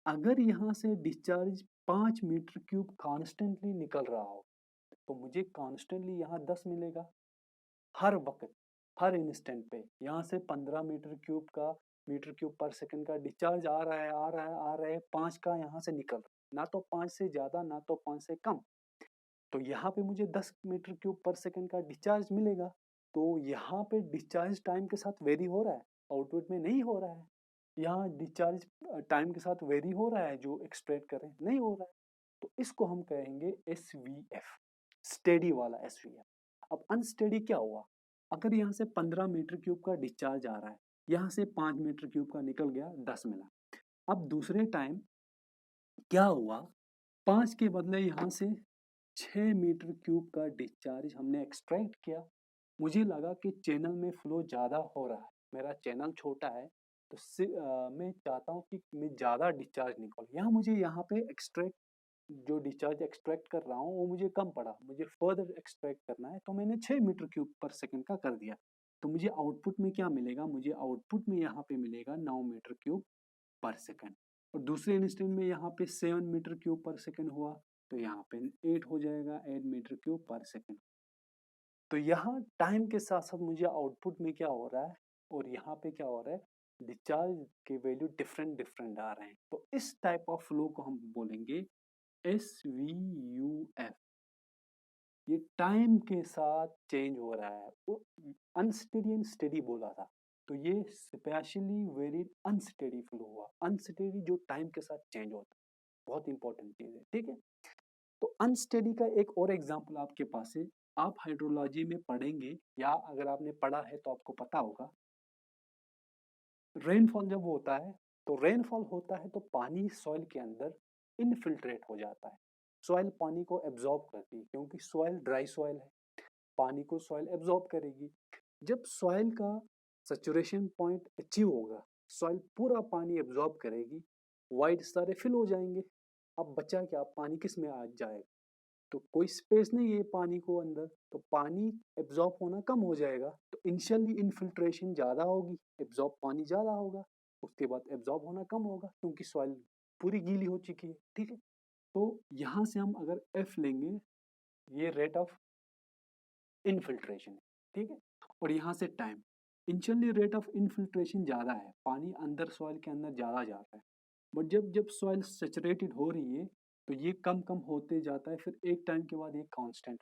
Speaker 1: अगर यहाँ से डिस्चार्ज 5 मीटर क्यूब कॉन्स्टेंटली निकल रहा हो तो मुझे कॉन्स्टेंटली यहाँ 10 मिलेगा हर वक्त, हर इंस्टेंट पे। यहाँ से 15 मीटर क्यूब पर सेकंड का डिस्चार्ज आ रहा है, आ रहा है, आ रहा है, 5 का यहाँ से निकल रहा है, ना तो 5 से ज़्यादा ना तो 5 से कम। तो यहाँ पे मुझे 10 मीटर क्यूब पर सेकंड का डिस्चार्ज मिलेगा। तो यहाँ पे डिस्चार्ज टाइम के साथ वेरी हो रहा है, आउटपुट में नहीं हो रहा है। यहाँ डिस्चार्ज टाइम के साथ वेरी हो रहा है, जो एक्सट्रैक्ट करें नहीं हो रहा है। तो इसको हम कहेंगे SVF, स्टेडी वाला SVF। अब अनस्टेडी क्या हुआ? अगर यहाँ से 15 मीटर क्यूब का डिस्चार्ज आ रहा है, यहाँ से 5 मीटर क्यूब का निकल गया, 10 मिला। अब दूसरे टाइम क्या हुआ, 5 के बदले यहाँ से 6 मीटर क्यूब का डिस्चार्ज हमने एक्सट्रैक्ट किया। मुझे लगा कि चैनल में फ्लो ज़्यादा हो रहा है, मेरा चैनल छोटा है, तो मैं चाहता हूँ कि मैं ज़्यादा डिस्चार्ज निकालूँ। यहाँ मुझे यहाँ पे जो डिस्चार्ज एक्सट्रैक्ट कर रहा हूँ वो मुझे कम पड़ा, मुझे फर्दर एक्सट्रैक्ट करना है, तो मैंने 6 मीटर क्यूब पर सेकंड का कर दिया। तो मुझे आउटपुट में क्या मिलेगा? मुझे आउटपुट में यहाँ पे मिलेगा 9 मीटर क्यूब पर सेकंड। और दूसरे इंस्टेंट में यहाँ पे 7 मीटर क्यूब पर सेकंड हुआ, तो यहाँ पे 8 हो जाएगा, 8 मीटर क्यूब पर सेकंड। तो यहाँ टाइम के साथ साथ मुझे आउटपुट में क्या हो रहा है और यहाँ पे क्या हो रहा है, डिस्चार्ज के वैल्यू डिफरेंट डिफरेंट आ रहे हैं। तो इस टाइप ऑफ फ्लो को हम बोलेंगे SVUF। ये टाइम के साथ चेंज हो रहा है। वो अनस्टेडी एंड स्टेडी बोला था, तो ये स्पेशली वेरी अनस्टेडी फ्लो हुआ। अनस्टेडी जो टाइम के साथ चेंज होता है, बहुत इंपॉर्टेंट चीज है, ठीक है। तो अनस्टेडी का एक और एग्जांपल आपके पास है, आप हाइड्रोलॉजी में पढ़ेंगे या अगर आपने पढ़ा है तो आपको पता होगा। रेनफॉल जब होता है, तो रेनफॉल होता है तो पानी सॉइल के अंदर इनफिल्ट्रेट हो जाता है। सॉइल पानी को एब्जॉर्ब करती है, क्योंकि सॉइल ड्राई सॉइल है, पानी को सॉइल एब्जॉर्ब करेगी। जब सॉइल का सैचुरेशन पॉइंट अचीव होगा, सॉइल पूरा पानी एब्जॉर्ब करेगी, वाइड सारे फिल हो जाएंगे। अब बचा क्या? पानी किस में आ जाएगा? तो कोई स्पेस नहीं है पानी को अंदर, तो पानी एब्जॉर्ब होना कम हो जाएगा। तो इनिशियली इनफिल्ट्रेशन ज़्यादा होगी, एब्जॉर्ब पानी ज़्यादा होगा, उसके बाद एब्जॉर्ब होना कम होगा, क्योंकि सॉइल पूरी गीली हो चुकी है, ठीक है। तो यहाँ से हम अगर F लेंगे, ये रेट ऑफ इनफिल्ट्रेशन है, ठीक है। और यहाँ से time, initially rate of infiltration ज़्यादा है, पानी अंदर सॉइल के अंदर ज़्यादा जाता है, बट जब जब सॉइल सेचुरेटेड हो रही है तो ये कम कम होते जाता है, फिर एक टाइम के बाद ये कांस्टेंट।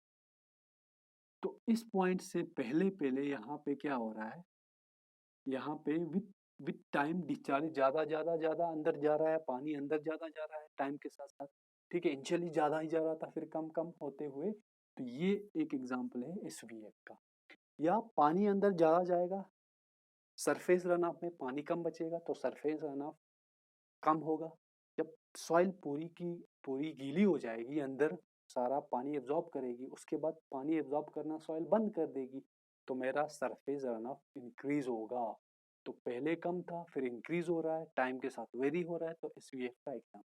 Speaker 1: तो इस पॉइंट से पहले पहले यहाँ पे क्या हो रहा है, यहाँ पे विथ टाइम डिस्चार्ज ज़्यादा ज़्यादा ज़्यादा अंदर जा रहा है, पानी अंदर ज़्यादा जा रहा है टाइम के साथ साथ, ठीक है। इनिशियली ज़्यादा ही जा रहा था, फिर कम कम होते हुए, तो ये एक एग्जाम्पल है SVF का। या पानी अंदर ज़्यादा जाएगा, सरफेस रन ऑफ में पानी कम बचेगा, तो सरफेस रन ऑफ कम होगा। जब सॉइल पूरी की पूरी गीली हो जाएगी, अंदर सारा पानी एब्जॉर्ब करेगी, उसके बाद पानी एब्जॉर्ब करना सॉइल बंद कर देगी, तो मेरा सरफेस रन ऑफ इंक्रीज होगा। तो पहले कम था, फिर इंक्रीज हो रहा है, टाइम के साथ वेरी हो रहा है, तो SVF का एग्जाम,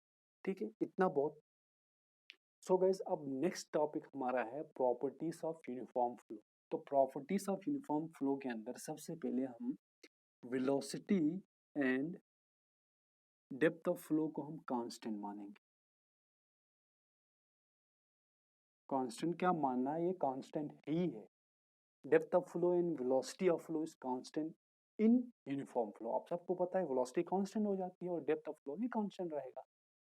Speaker 1: ठीक है। इतना बहुत। सो गाइस, अब नेक्स्ट टॉपिक हमारा है प्रॉपर्टीज ऑफ यूनिफॉर्म फ्लो। तो प्रॉपर्टीज ऑफ यूनिफॉर्म फ्लो के अंदर सबसे पहले हम velocity and depth of flow को हम कांस्टेंट मानेंगे। कांस्टेंट क्या मानना है? ये कांस्टेंट ही है। Depth of flow and velocity of flow is constant in uniform flow. आप सबको पता है वेलोसिटी कांस्टेंट हो जाती है और डेप्थ ऑफ फ्लो भी कांस्टेंट रहेगा।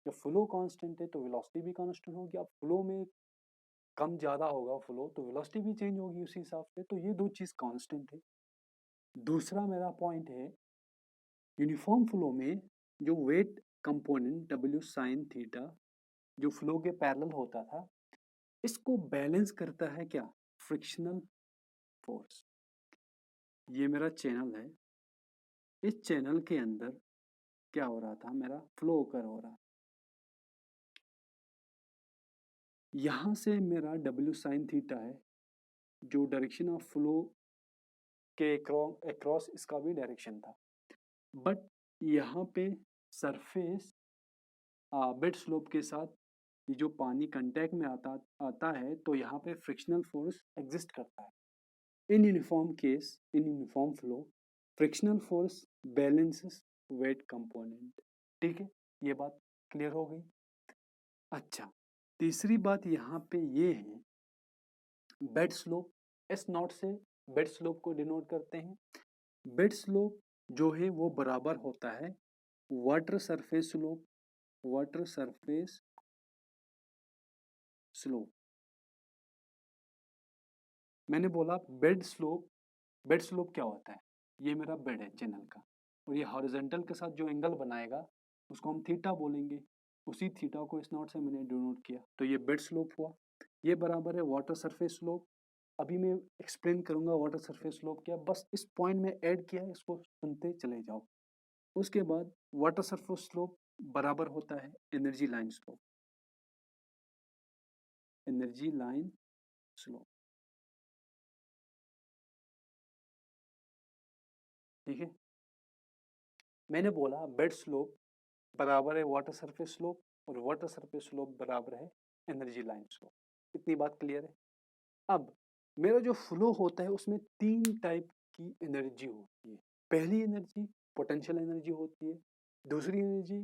Speaker 1: जब फ्लो कांस्टेंट है तो वेलोसिटी भी कांस्टेंट होगी। अब फ्लो में कम ज़्यादा होगा फ्लो, तो वेलोसिटी भी चेंज होगी उसी हिसाब से। तो ये दो चीज़ कांस्टेंट है। दूसरा मेरा पॉइंट है, यूनिफॉर्म फ्लो में जो weight component W sin theta जो फ्लो के पैरेलल होता था, इसको बैलेंस करता है क्या? Frictional force. ये मेरा चैनल है, इस चैनल के अंदर क्या हो रहा था, मेरा फ्लो कर हो रहा। यहाँ से मेरा W sin थीटा है, जो डायरेक्शन ऑफ फ्लो के अक्रॉस इसका भी डायरेक्शन था। बट यहाँ पे सरफेस बेड स्लोप के साथ ये जो पानी कंटेक्ट में आता है, तो यहाँ पे फ्रिक्शनल फोर्स एग्जिस्ट करता है। In uniform case, in uniform flow, frictional force balances weight component, ठीक है। ये बात क्लियर हो गई। अच्छा, तीसरी बात यहाँ पे ये है, बेड स्लोप, एस नॉट से बेड स्लोप को डिनोट करते हैं। बेड स्लोप जो है वो बराबर होता है water surface slope, water surface slope. मैंने बोला बेड स्लोप, बेड स्लोप क्या होता है, ये मेरा बेड है चैनल का, और ये हॉरिजॉन्टल के साथ जो एंगल बनाएगा उसको हम थीटा बोलेंगे, उसी थीटा को इस नॉट से मैंने डिनोट किया, तो ये बेड स्लोप हुआ। ये बराबर है वाटर सरफेस स्लोप। अभी मैं एक्सप्लेन करूंगा वाटर सरफेस स्लोप क्या, बस इस पॉइंट में ऐड किया है, इसको सुनते चले जाओ। उसके बाद वाटर सरफेस स्लोप बराबर होता है energy line slope, energy line slope, ठीक है। मैंने बोला बेड स्लोप बराबर है वाटर सरफेस स्लोप, और वाटर सरफेस स्लोप बराबर है एनर्जी लाइन स्लोप। इतनी बात क्लियर है। अब मेरा जो फ्लो होता है उसमें तीन टाइप की एनर्जी होती है। पहली एनर्जी पोटेंशियल एनर्जी होती है, दूसरी एनर्जी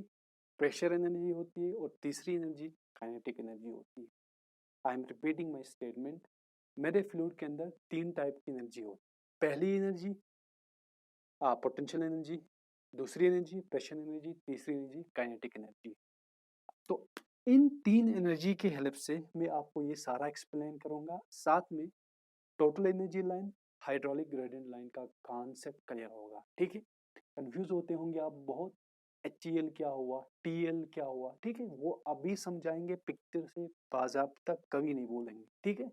Speaker 1: प्रेशर एनर्जी होती है, और तीसरी एनर्जी काइनेटिक एनर्जी होती है। I am repeating my statement, मेरे फ्लूइड के अंदर तीन टाइप की एनर्जी होती है। पहली एनर्जी पोटेंशियल एनर्जी, दूसरी एनर्जी प्रेशर एनर्जी, तीसरी एनर्जी काइनेटिक एनर्जी। तो इन तीन एनर्जी की हेल्प से मैं आपको ये सारा एक्सप्लेन करूंगा, साथ में total energy line, hydraulic gradient line का कॉन्सेप्ट क्लियर होगा, ठीक है। कंफ्यूज होते होंगे आप बहुत, HCl क्या हुआ, TL क्या हुआ, ठीक है, वो अभी समझाएंगे पिक्चर से, बाज़ाब्ता कभी नहीं बोलेंगे, ठीक है,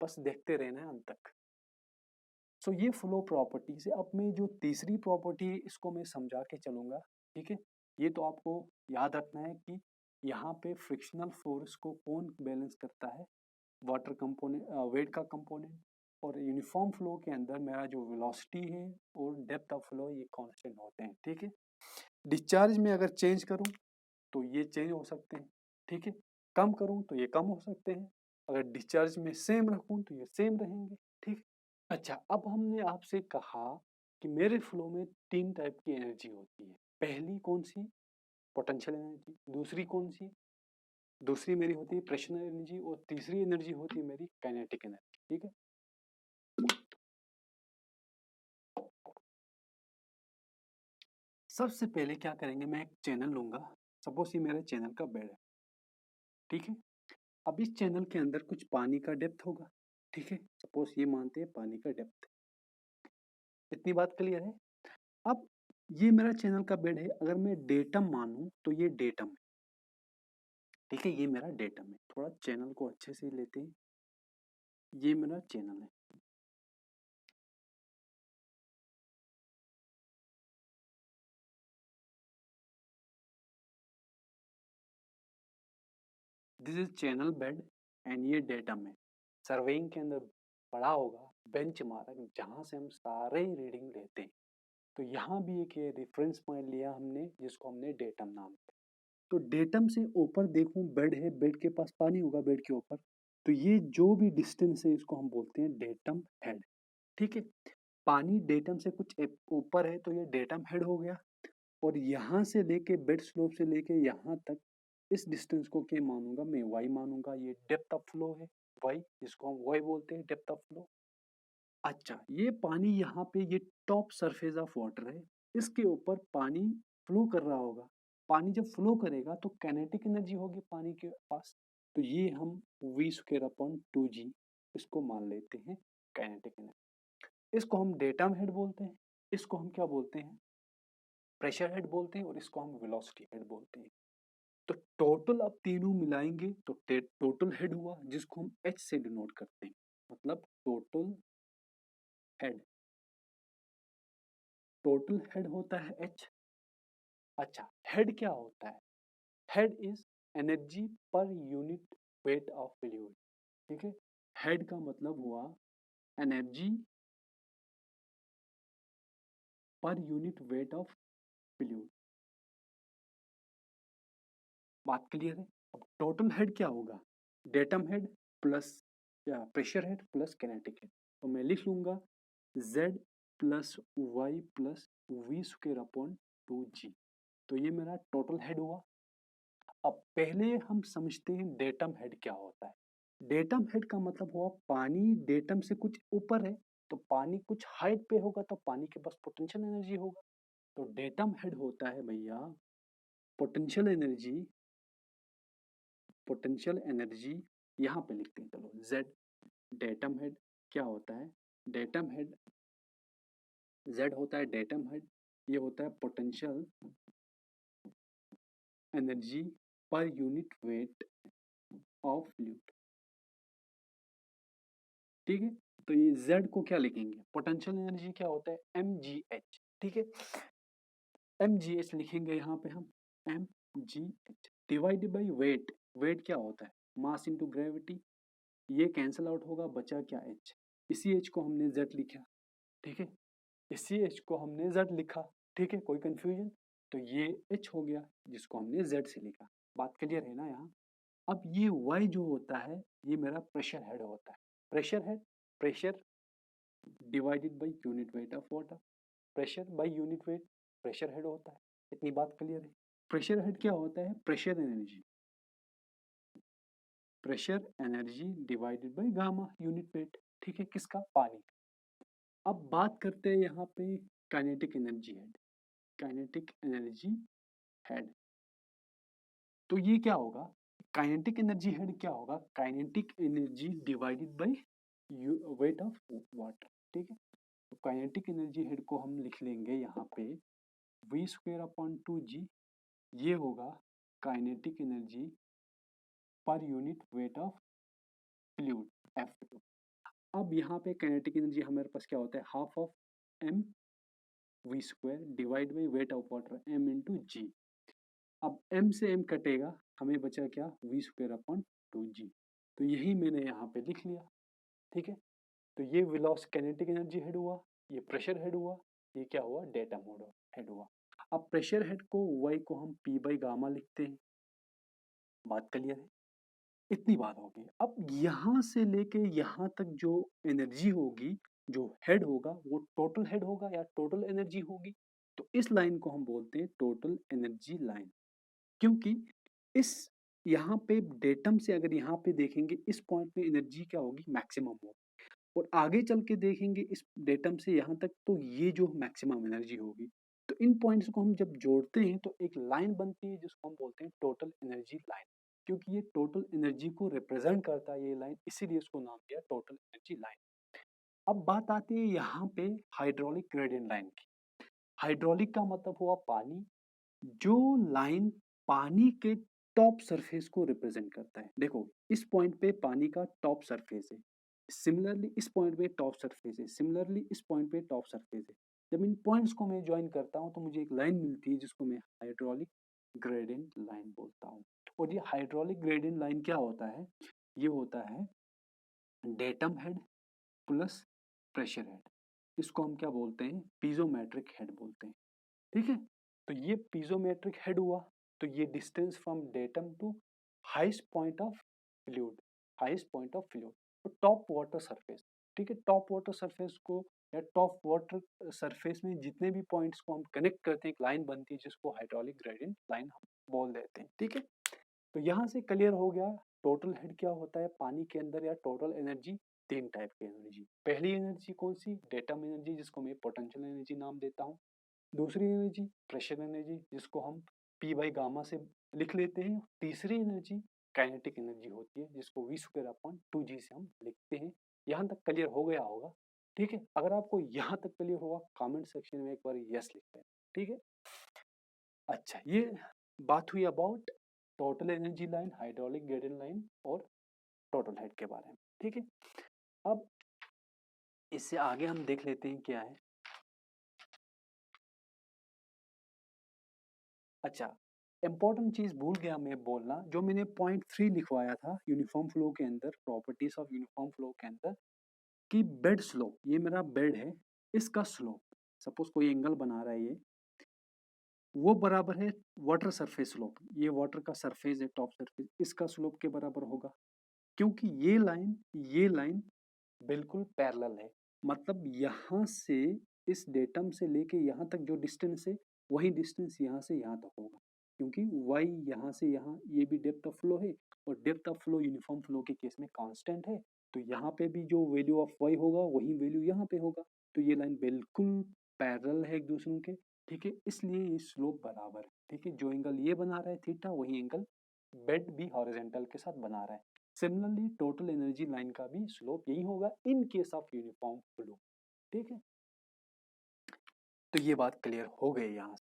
Speaker 1: बस देखते रहना है अंत तक। सो ये फ्लो प्रॉपर्टी से अब मैं जो तीसरी प्रॉपर्टी है इसको मैं समझा के चलूंगा, ठीक है। ये तो आपको याद रखना है कि यहाँ पे फ्रिक्शनल फोर्स को कौन बैलेंस करता है, वाटर कंपोनेंट, वेट का कंपोनेंट, और यूनिफॉर्म फ्लो के अंदर मेरा जो वेलोसिटी है और डेप्थ ऑफ फ्लो ये कांस्टेंट होते हैं, ठीक है। डिस्चार्ज में अगर चेंज करूं तो ये चेंज हो सकते हैं, ठीक है, कम करूं तो ये कम हो सकते हैं, अगर डिस्चार्ज में सेम रखूं तो ये सेम रहेंगे, ठीक। अच्छा, अब हमने आपसे कहा कि मेरे फ्लो में तीन टाइप की एनर्जी होती है। पहली कौन सी, पोटेंशियल एनर्जी, दूसरी कौन सी, दूसरी मेरी होती है प्रेशर एनर्जी, और तीसरी एनर्जी होती है मेरी काइनेटिक एनर्जी, ठीक है। सबसे पहले क्या करेंगे, मैं एक चैनल लूंगा, सपोज ये मेरे चैनल का बेड है, ठीक है। अब इस चैनल के अंदर कुछ पानी का डेप्थ होगा, ठीक है, सपोज ये मानते हैं पानी का डेप्थ, इतनी बात क्लियर है। अब ये मेरा चैनल का बेड है, अगर मैं डेटम मानूं तो ये डेटम है, ठीक है, ये मेरा डेटम है। थोड़ा चैनल को अच्छे से लेते हैं, ये मेरा चैनल है, this is channel bed, and ये डेटम है। सर्वेइंग के अंदर पढ़ा होगा बेंच मार्क, जहाँ से हम सारे रीडिंग लेते हैं, तो यहाँ भी एक ये रेफरेंस पॉइंट लिया हमने जिसको हमने डेटम नाम दिया। तो डेटम से ऊपर देखूं बेड है, बेड के पास पानी होगा बेड के ऊपर, तो ये जो भी डिस्टेंस है इसको हम बोलते हैं डेटम हेड, ठीक है। पानी डेटम से कुछ ऊपर है तो ये डेटम हेड हो गया, और यहाँ से लेके बेड स्लोप से लेके यहाँ तक इस डिस्टेंस को क्या मानूंगा, मैं वाई मानूंगा, ये डेप्थ ऑफ फ्लो है, वाई, जिसको हम वाई बोलते हैं, डेप्थ ऑफ फ्लो। अच्छा, ये पानी यहाँ पे ये टॉप सरफेस ऑफ वाटर है, इसके ऊपर पानी फ्लो कर रहा होगा, पानी जब फ्लो करेगा तो काइनेटिक एनर्जी होगी पानी के पास, तो ये हम v स्क्वायर अपॉन 2g इसको मान लेते हैं काइनेटिक एनर्जी। इसको हम डेटम हेड बोलते हैं, इसको हम क्या बोलते हैं, प्रेशर हेड बोलते हैं, और इसको हम वेलोसिटी हेड बोलते हैं। तो टोटल अब तीनों मिलाएंगे तो टोटल हेड हुआ, जिसको हम एच से डिनोट करते हैं, मतलब टोटल हेड, टोटल हेड होता है एच। अच्छा, हेड क्या होता है, head is energy per unit weight of fluid, ठीक है। हेड का मतलब हुआ energy per unit weight of fluid, बात क्लियर है। अब टोटल हेड क्या होगा, डेटम हेड प्लस या pressure head plus kinetic head, तो मैं लिख लूंगा z plus y plus v square upon 2g, तो ये मेरा टोटल हेड हुआ। अब पहले हम समझते हैं डेटम हेड क्या होता है। डेटम हेड का मतलब हुआ पानी डेटम से कुछ ऊपर है, तो पानी कुछ हाइट पे होगा तो पानी के पास पोटेंशियल एनर्जी होगा। तो डेटम हेड होता है भैया पोटेंशियल एनर्जी, पोटेंशियल एनर्जी यहाँ पे लिखते हैं चलो जेड। डेटम हेड क्या होता है, डेटम हेड जेड होता है डेटम हेड, ये होता है potential energy per unit weight of fluid. ठीक है, तो ये Z को क्या लिखेंगे, पोटेंशियल एनर्जी क्या होता है mgh। ठीक है, mgh लिखेंगे यहाँ पे हम mgh divided by weight. Weight क्या होता है मास इनटू ग्रेविटी, ये कैंसिल आउट होगा, बचा क्या h, इसी h को हमने z लिखा। ठीक है, इसी h को हमने z लिखा। ठीक है, कोई कंफ्यूजन, तो ये h हो गया जिसको हमने z से लिखा। बात क्लियर है ना यहाँ। अब ये y जो होता है ये मेरा प्रेशर हेड होता है। Pressure head, pressure divided by unit weight of water, pressure by unit weight pressure head होता है। इतनी बात क्लियर है। प्रेशर हेड क्या होता है, pressure energy, pressure energy divided by gamma unit weight. ठीक है, किसका, पानी। अब बात करते हैं यहाँ पे kinetic energy head, kinetic energy head. तो ये क्या होगा, काइनेटिक एनर्जी हेड क्या होगा, kinetic energy divided by weight of water. ठीक है, तो काइनेटिक एनर्जी हेड को हम लिख लेंगे यहाँ पे वी स्क्वेयर अपॉन 2g, ये होगा kinetic energy per unit weight of fluid F2। अब यहाँ पे काइनेटिक एनर्जी हमारे पास क्या होता है, half of m V square divide by weight of water m into G. अब m से m कटेगा, हमें बचा क्या, वी स्क्वायर अपॉन 2g। तो यही मैंने यहाँ पे लिख लिया। ठीक है, तो ये वेलोसिटी काइनेटिक एनर्जी हेड हुआ, ये प्रेशर हेड हुआ, ये क्या हुआ, डेटम हेड हुआ। अब प्रेशर हेड को y को हम p बाई गामा लिखते हैं। बात क्लियर है, इतनी बात होगी। अब यहाँ से लेके यहाँ तक जो एनर्जी होगी, जो हेड होगा वो टोटल हेड होगा या टोटल एनर्जी होगी। तो इस लाइन को हम बोलते हैं टोटल एनर्जी लाइन, क्योंकि इस यहाँ पे डेटम से अगर यहाँ पे देखेंगे इस पॉइंट पे एनर्जी क्या होगी, मैक्सिमम होगी, और आगे चल के देखेंगे इस डेटम से यहाँ तक तो ये जो मैक्सिमम एनर्जी होगी। तो इन पॉइंट्स को हम जब जोड़ते हैं तो एक लाइन बनती है जिसको हम बोलते हैं टोटल एनर्जी लाइन, क्योंकि ये टोटल एनर्जी को रिप्रेजेंट करता है ये लाइन, इसीलिए इसको नाम दिया टोटल एनर्जी लाइन। अब बात आती है यहाँ पे हाइड्रोलिक ग्रेडियंट लाइन की। हाइड्रोलिक का मतलब हुआ पानी, जो लाइन पानी के टॉप सरफेस को रिप्रेजेंट करता है। देखो इस पॉइंट पे पानी का टॉप सरफेस है, सिमिलरली इस पॉइंट पे टॉप सरफेस है, सिमिलरली इस पॉइंट पे टॉप सरफेस है। जब इन पॉइंट्स को मैं ज्वाइन करता हूँ तो मुझे एक लाइन मिलती है जिसको मैं हाइड्रोलिक ग्रेडियंट लाइन बोलता हूँ। और ये हाइड्रोलिक ग्रेडियंट लाइन क्या होता है, ये होता है datum head plus pressure head, इसको हम क्या बोलते हैं, पीजोमेट्रिक हेड बोलते हैं। ठीक है, तो ये पीजोमेट्रिक हेड हुआ, तो ये distance from datum to highest point of fluid, highest point of fluid, तो टॉप वाटर सरफेस। ठीक है, टॉप वाटर सरफेस को या टॉप वाटर सरफेस में जितने भी पॉइंट्स को हम कनेक्ट करते हैं एक लाइन बनती है जिसको हाइड्रोलिक ग्रेडियंट लाइन हम बोल देते हैं। ठीक है, तो यहाँ से क्लियर हो गया टोटल हेड क्या होता है पानी के अंदर, या टोटल एनर्जी तीन टाइप की एनर्जी। पहली एनर्जी कौन सी, डेटम एनर्जी जिसको मैं पोटेंशियल एनर्जी नाम देता हूँ। दूसरी एनर्जी प्रेशर एनर्जी जिसको हम P बाई गामा से लिख लेते हैं। तीसरी एनर्जी काइनेटिक एनर्जी होती है जिसको वी स्क्वायर अपॉन 2g से हम लिखते हैं। यहाँ तक क्लियर हो गया होगा। ठीक है, अगर आपको यहाँ तक क्लियर होगा कमेंट सेक्शन में एक बार यस लिखते हैं। ठीक है, अच्छा ये बात हुई about total energy line, hydraulic gradient line और टोटल हेड के बारे में। ठीक है, अब इससे आगे हम देख लेते हैं क्या है। अच्छा, इंपॉर्टेंट चीज भूल गया मैं बोलना, जो मैंने पॉइंट 3 लिखवाया था यूनिफॉर्म फ्लो के अंदर, प्रॉपर्टीज ऑफ यूनिफॉर्म फ्लो के अंदर, कि बेड स्लोप, ये मेरा बेड है, इसका स्लोप सपोज कोई एंगल बना रहा है ये, वो बराबर है वाटर सरफेस स्लोप, ये वाटर का सरफेस है टॉप सरफेस, इसका स्लोप के बराबर होगा। क्योंकि ये लाइन बिल्कुल पैरेलल है, मतलब यहाँ से इस डेटम से लेके यहाँ तक जो डिस्टेंस है वही डिस्टेंस यहाँ से यहाँ तक होगा। क्योंकि y यहाँ से यहाँ ये भी डेप्थ ऑफ फ्लो है, और depth of flow uniform flow के केस में कांस्टेंट है, तो यहाँ पे भी जो वैल्यू ऑफ y होगा वही वैल्यू यहाँ पे होगा। तो ये लाइन बिल्कुल पैरेलल है एक दूसरे के, ठीक है, इसलिए ये स्लोप बराबर है। ठीक है, जो एंगल ये बना रहा है थीटा, वही एंगल बेड भी हॉरिजॉन्टल के साथ बना रहा है। सिमिलरली टोटल एनर्जी लाइन का भी स्लोप यही होगा इन केस ऑफ यूनिफॉर्म फ्लो। ठीक है, तो ये बात क्लियर हो गई यहाँ से।